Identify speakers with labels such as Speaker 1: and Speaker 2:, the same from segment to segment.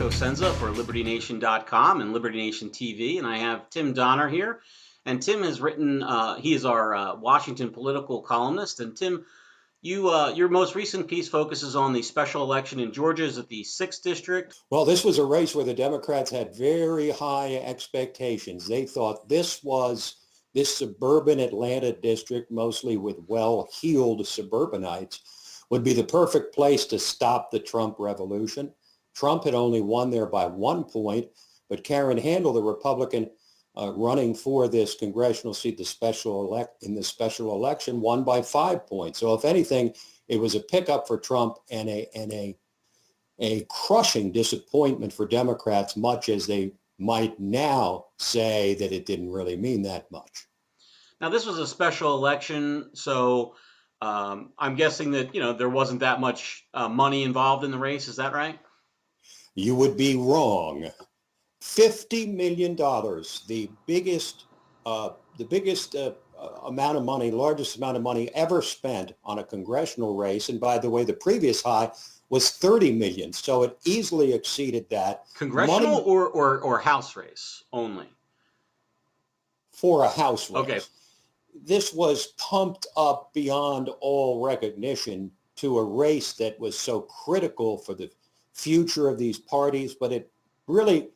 Speaker 1: Cosenza for LibertyNation.com and Liberty Nation TV, and I have Tim Donner here. And Tim has written, he is our Washington political columnist. And Tim, your most recent piece focuses on the special election in Georgia. Is it the 6th district?
Speaker 2: Well, this was a race where the Democrats had very high expectations. They thought this suburban Atlanta district, mostly with well-heeled suburbanites, would be the perfect place to stop the Trump revolution. Trump had only won there by 1 point, but Karen Handel, the Republican running for this congressional seat, in the special election, won by 5 points. So if anything, it was a pickup for Trump and a crushing disappointment for Democrats, much as they might now say that it didn't really mean that much.
Speaker 1: Now, this was a special election, so I'm guessing that, there wasn't that much money involved in the race. Is that right?
Speaker 2: You would be wrong. $50 million, the biggest amount of money, largest amount of money ever spent on a congressional race. And by the way, the previous high was $30 million. So it easily exceeded that.
Speaker 1: Congressional or House race only?
Speaker 2: For a House race.
Speaker 1: Okay.
Speaker 2: This was pumped up beyond all recognition to a race that was so critical for the future of these parties, but it really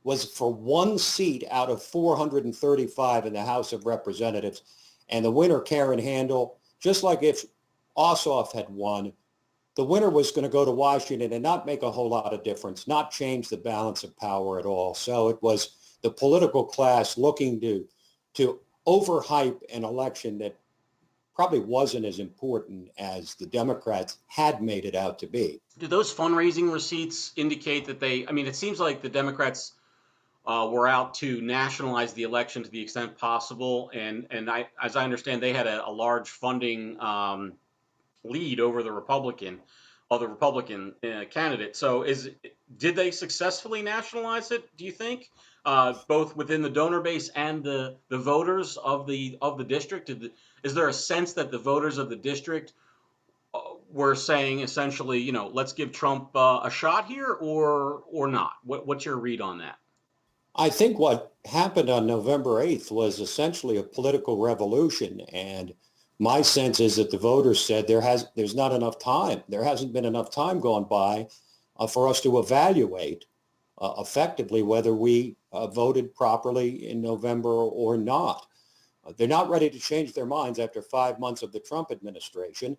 Speaker 2: was for one seat out of 435 in the House of Representatives. And the winner, Karen Handel, just like if Ossoff had won, the winner was going to go to Washington and not make a whole lot of difference, not change the balance of power at all. So it was the political class looking to overhype an election that probably wasn't as important as the Democrats had made it out to be.
Speaker 1: Do those fundraising receipts indicate that it seems like the Democrats were out to nationalize the election to the extent possible. And as I understand, they had a large funding lead over the Republican candidate. So did they successfully nationalize it, do you think? Both within the donor base and the voters of the district? Is there a sense that the voters of the district were saying essentially, let's give Trump a shot here or not? What's your read on that?
Speaker 2: I think what happened on November 8th was essentially a political revolution. And my sense is that the voters said there's not enough time. There hasn't been enough time gone by for us to evaluate effectively whether we voted properly in November or not. They're not ready to change their minds after 5 months of the Trump administration.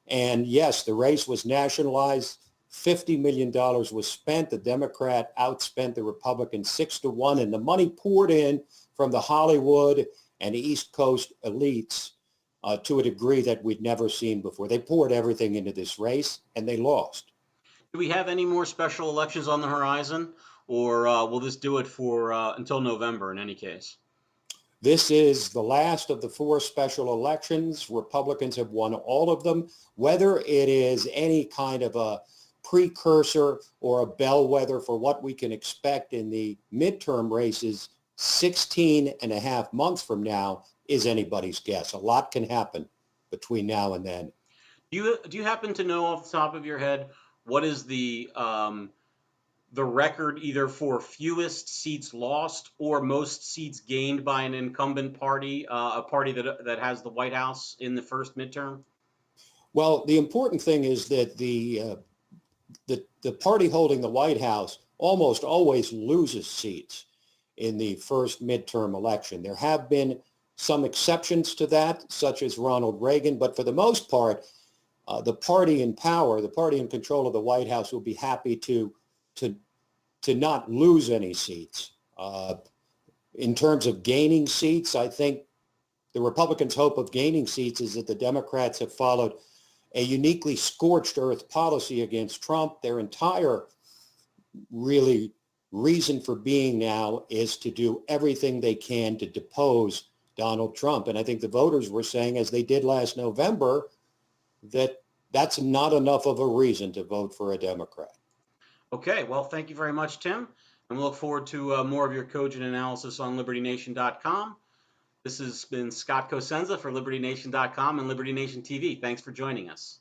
Speaker 2: And yes, the race was nationalized. $50 million was spent. The Democrat outspent the Republican 6-1, and the money poured in from the Hollywood and East Coast elites to a degree that we'd never seen before. They poured everything into this race, and they lost.
Speaker 1: Do we have any more special elections on the horizon, or will this do it for until November in any case?
Speaker 2: This is the last of the 4 special elections. Republicans have won all of them. Whether it is any kind of a precursor or a bellwether for what we can expect in the midterm races 16 and a half months from now is anybody's guess. A lot can happen between now and then.
Speaker 1: Do you happen to know off the top of your head what is the record either for fewest seats lost or most seats gained by an incumbent party, a party that has the White House in the first midterm?
Speaker 2: Well, the important thing is that the party holding the White House almost always loses seats in the first midterm election. There have been some exceptions to that, such as Ronald Reagan, but for the most part, the party in power, the party in control of the White House will be happy to not lose any seats. In terms of gaining seats, I think the Republicans' hope of gaining seats is that the Democrats have followed a uniquely scorched earth policy against Trump. Their entire really reason for being now is to do everything they can to depose Donald Trump. And I think the voters were saying, as they did last November, that that's not enough of a reason to vote for a Democrat.
Speaker 1: Okay, well, thank you very much, Tim. And we look forward to more of your cogent analysis on LibertyNation.com. This has been Scott Cosenza for LibertyNation.com and Liberty Nation TV. Thanks for joining us.